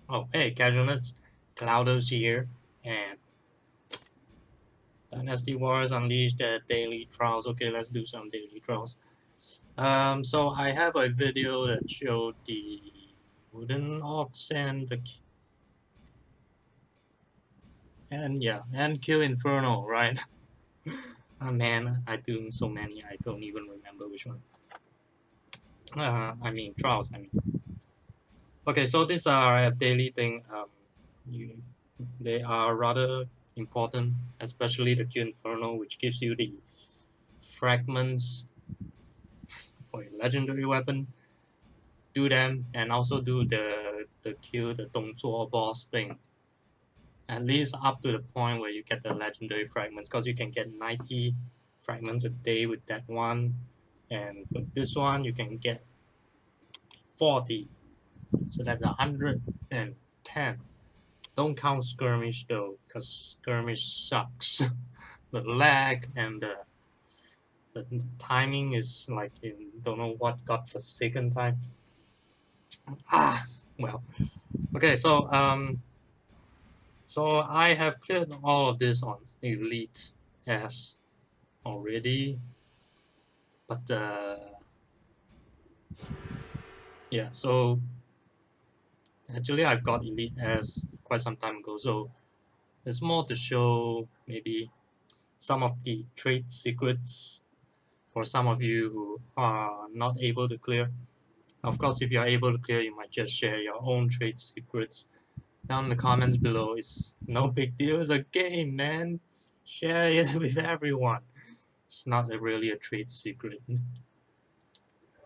Oh, hey, casualness, Cloudos here, and Dynasty Wars Unleashed the daily trials. Okay, let's do some daily trials. So I have a video that showed the wooden ox and and kill Inferno, right? Oh man, I do so many, I don't even remember which one. I mean trials. I mean, okay, so these are a daily thing. You, they are rather important, especially the Q Inferno, which gives you the fragments for your legendary weapon. Do them and also do the kill the 动作 boss thing. At least up to the point where you get the legendary fragments, because you can get 90 fragments a day with that one, and with this one you can get 40. So that's 110. Don't count skirmish though, because skirmish sucks. The lag and the timing is like in don't know what godforsaken time. Well, okay, so I have cleared all of this on Elite S already, but yeah, so actually I've got Elite S quite some time ago, so it's more to show maybe some of the trade secrets for some of you who are not able to clear. Of course, if you're able to clear, you might just share your own trade secrets down in the comments below. It's no big deal. It's a game, man. Share it with everyone. It's not really a trade secret.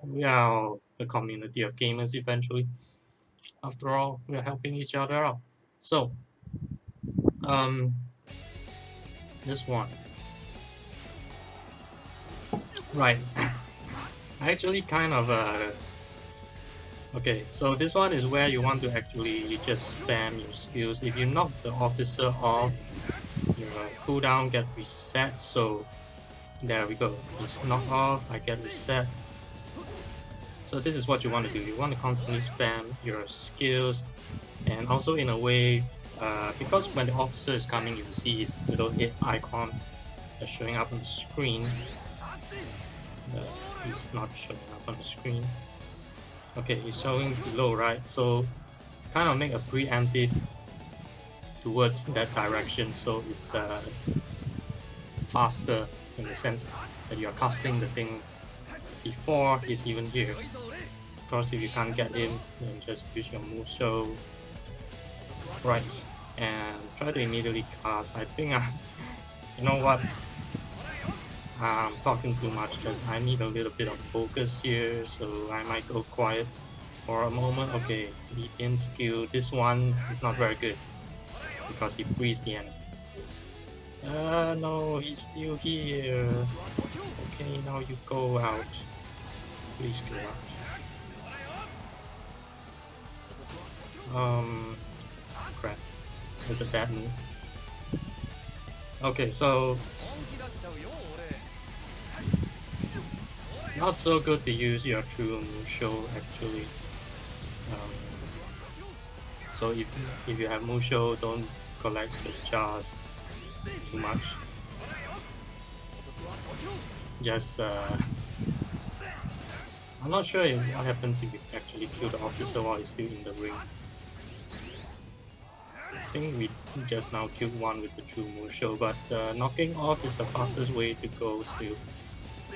We are a community of gamers eventually. After all, we're helping each other out. So, um, this one. Right. I actually kind of okay, so this one is where you want to actually just spam your skills. If you knock the officer off, your cooldown get reset. So there we go. It's knocked off, I get reset. So this is what you want to do. You want to constantly spam your skills, and also in a way, because when the officer is coming, you see his little hit icon showing up on the screen. He's not showing up on the screen. Okay, it's showing below, right? So kind of make a preemptive towards that direction, so it's faster in the sense that you're casting the thing before he's even here. Of course, if you can't get him, then just use your Musou. Right, and try to immediately cast. I think you know what? I'm talking too much because I need a little bit of focus here, so I might go quiet for a moment. Okay, Lithium skill. This one is not very good because he frees the enemy. No, he's still here. Okay, now you go out. Please go out. Crap. That's a bad move. Okay, so not so good to use your true Musou actually. So if you have Musou, don't collect the jars too much. Just I'm not sure what happens if you actually kill the officer while he's still in the ring. I think we just now killed one with the true Musou, but knocking off is the fastest way to go still.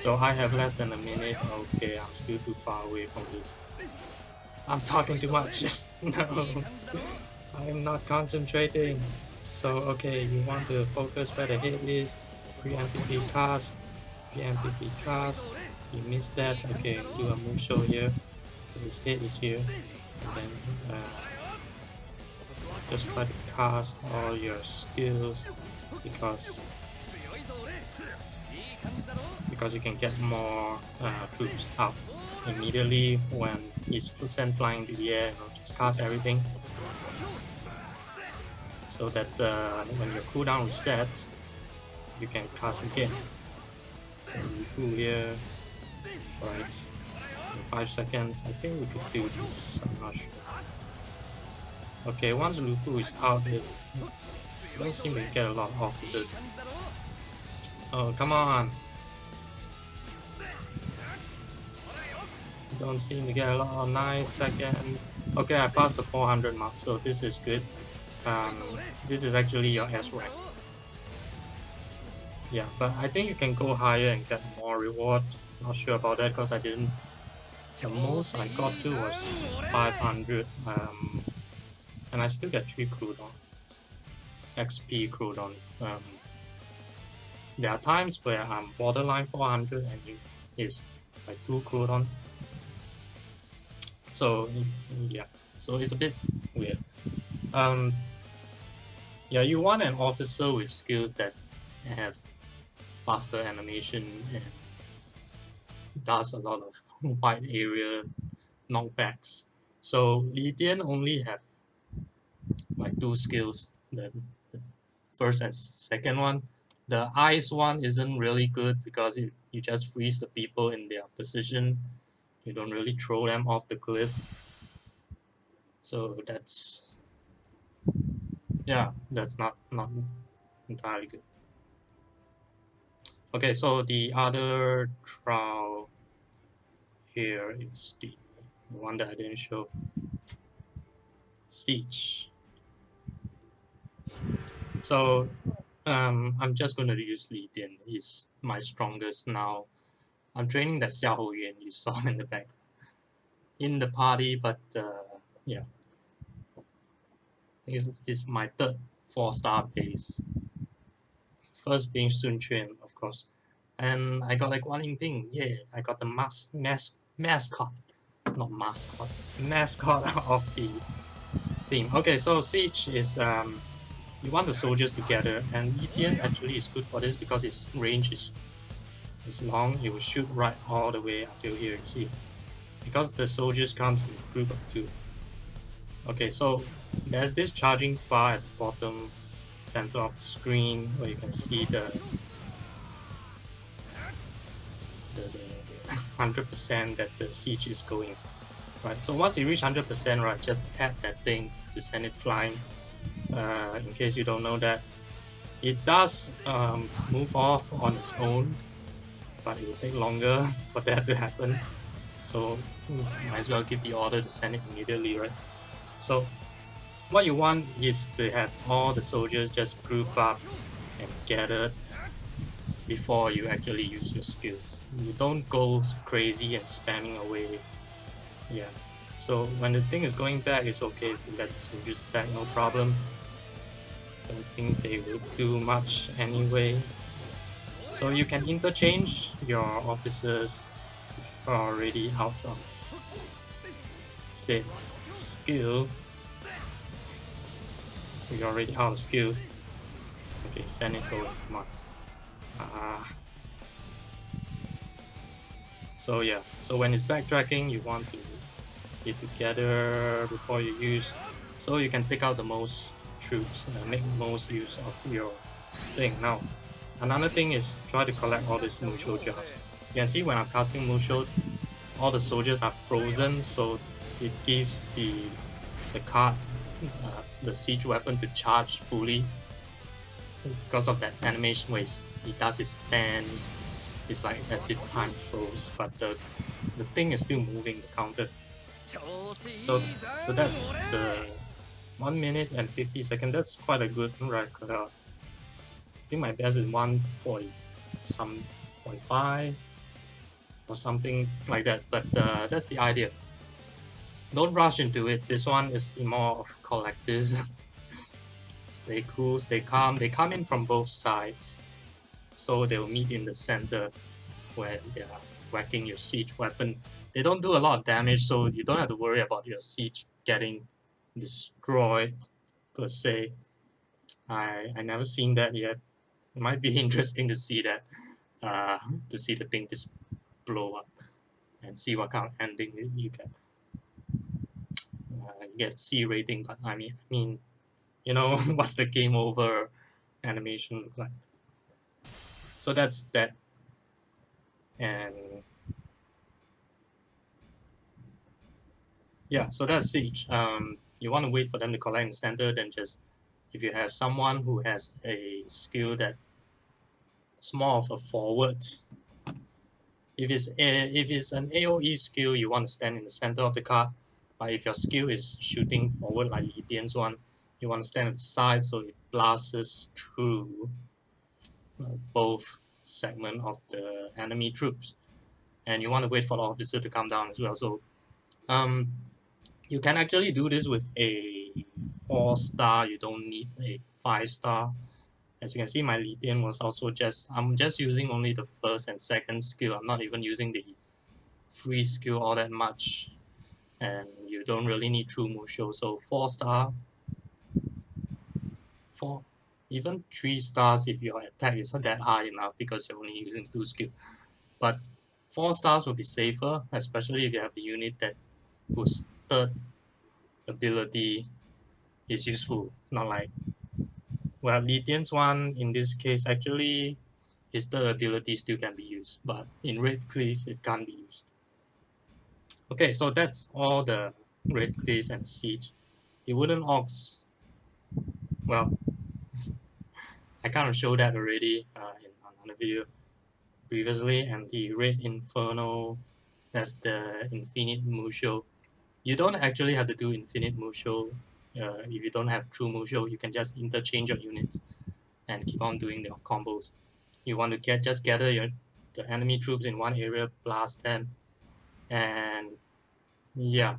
So I have less than a minute. Okay, I'm still too far away from this. I'm talking too much. No, I'm not concentrating. So okay, you want to focus where the hit is. Preemptively cast. Preemptively cast. You missed that. Okay, do a Musou here because his head is here. And then just try to cast all your skills because you can get more troops out immediately when he's sent flying into the air. Just cast everything so that when your cooldown resets, you can cast again. So you do here, right? In 5 seconds, I think we could do this. I'm not sure. Okay, once Lupu is out, it don't seem to get a lot of officers. Oh, come on. Don't seem to get a lot of 9 seconds. Okay, I passed the 400 mark, so this is good. This is actually your S rank. Yeah, but I think you can go higher and get more reward. Not sure about that because I didn't. The most I got to was 500, and I still get 3 Cloudos. XP Cloudos. There are times where I'm borderline 400 and it's like 2 Cloudos. So yeah, so it's a bit weird. Yeah, you want an officer with skills that have faster animation and does a lot of wide area knockbacks. So Lydian only have like 2 skills. The first and second one. The ice one isn't really good because you just freeze the people in their position. You don't really throw them off the cliff. So that's not entirely good. Okay, so the other trial here is the one that I didn't show. Siege. So I'm just going to use Li Dian. He's my strongest now. I'm training that Xiao Yuan you saw in the back in the party, but yeah, it's my third 4-star base. First being Sun Quan, of course, and I got like Guan Yingping. Yeah, I got the mascot, not mascot, mascot of the team. Okay, so Siege is you want the soldiers together, and Lydian actually is good for this because its range is long. It will shoot right all the way until here. You see, because the soldiers comes in a group of 2. Okay, so there's this charging bar at the bottom center of the screen where you can see the 100% that the siege is going. Right, so once you reach 100%, right, just tap that thing to send it flying. In case you don't know that, it does move off on its own, but it will take longer for that to happen. So might as well give the order to send it immediately, right? So what you want is to have all the soldiers just group up and gathered before you actually use your skills. You don't go crazy and spamming away. Yeah. So when the thing is going back, it's okay to let the soldiers attack, no problem. Don't think they will do much anyway. So you can interchange your officers if you're already out of said skill. You're already out of skills. Okay, send it over. Come on. So yeah, so when it's backtracking, you want to get together before you use, so you can take out the most troops and make most use of your thing. Now, another thing is try to collect all these Musho jars. You can see when I'm casting Musho, all the soldiers are frozen, so it gives the card, the siege weapon to charge fully because of that animation where he does his stance. It's like as if time froze, but the thing is still moving, the counter. So that's the 1 minute and 50 seconds. That's quite a good record. I think my best is 1.5 or something like that. But that's the idea. Don't rush into it. This one is more of collectors. Stay cool, stay calm. They come in from both sides, so they'll meet in the center where they are whacking your siege weapon. They don't do a lot of damage, so you don't have to worry about your siege getting destroyed per se. I never seen that yet. It might be interesting to see that, to see the thing just blow up and see what kind of ending you get. You get C rating, but I mean, you know, what's the game over animation look like? So that's that, and yeah, so that's Siege. you want to wait for them to collect in the center, then just, if you have someone who has a skill that is more of a forward, if it's an AoE skill, you want to stand in the center of the card. But if your skill is shooting forward like Lydian's one, you want to stand at the side so it blasts through both segments of the enemy troops. And you want to wait for the officer to come down as well. So you can actually do this with a 4-star. You don't need a 5-star. As you can see, my Lydian was also I'm just using only the first and second skill. I'm not even using the free skill all that much. And you don't really need true Musho. So 4-star, even 3 stars if your attack isn't that high enough because you're only using 2 skill. But 4 stars will be safer, especially if you have a unit that whose third ability is useful. Not like, well, Lydian's one in this case actually his third ability still can be used, but in Red Cliff it can't be used. Okay, so that's all the Red Cliff and Siege. The Wooden Ox, well, I kind of showed that already in another video previously, and the Red Inferno, that's the Infinite Musho. You don't actually have to do Infinite Musho if you don't have True Musho. You can just interchange your units and keep on doing the combos. You want to just gather the enemy troops in one area, blast them, and yeah,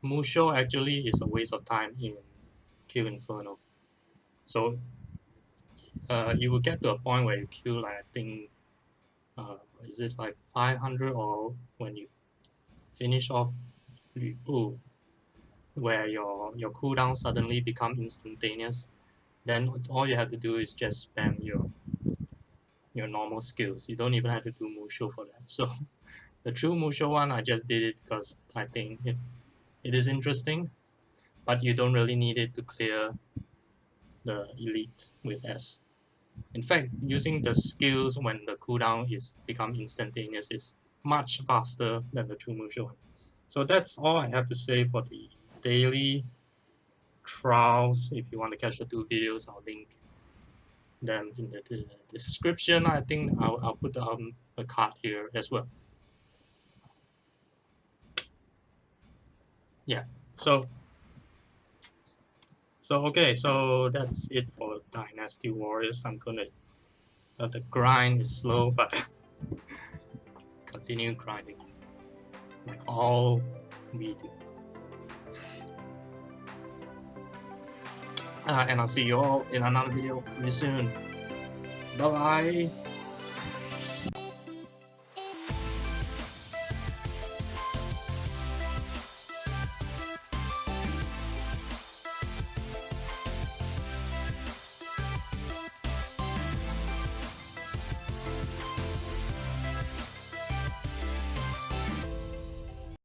Musho actually is a waste of time in Kill Inferno. So you will get to a point where you kill like, I think is it like 500, or when you finish off Lü, where your cooldown suddenly become instantaneous, then all you have to do is just spam your normal skills. You don't even have to do Musho for that. So the true Musho one, I just did it because I think it is interesting, but you don't really need it to clear the elite with S. In fact, using the skills when the cooldown is become instantaneous is much faster than the true Musho. So that's all I have to say for the daily trials. If you want to catch the 2 videos, I'll link them in the description. I think I'll put a card here as well. Yeah, so okay, so that's it for Dynasty Warriors. I'm gonna the grind is slow, but continue grinding like all we do. And I'll see you all in another video pretty soon. Bye bye.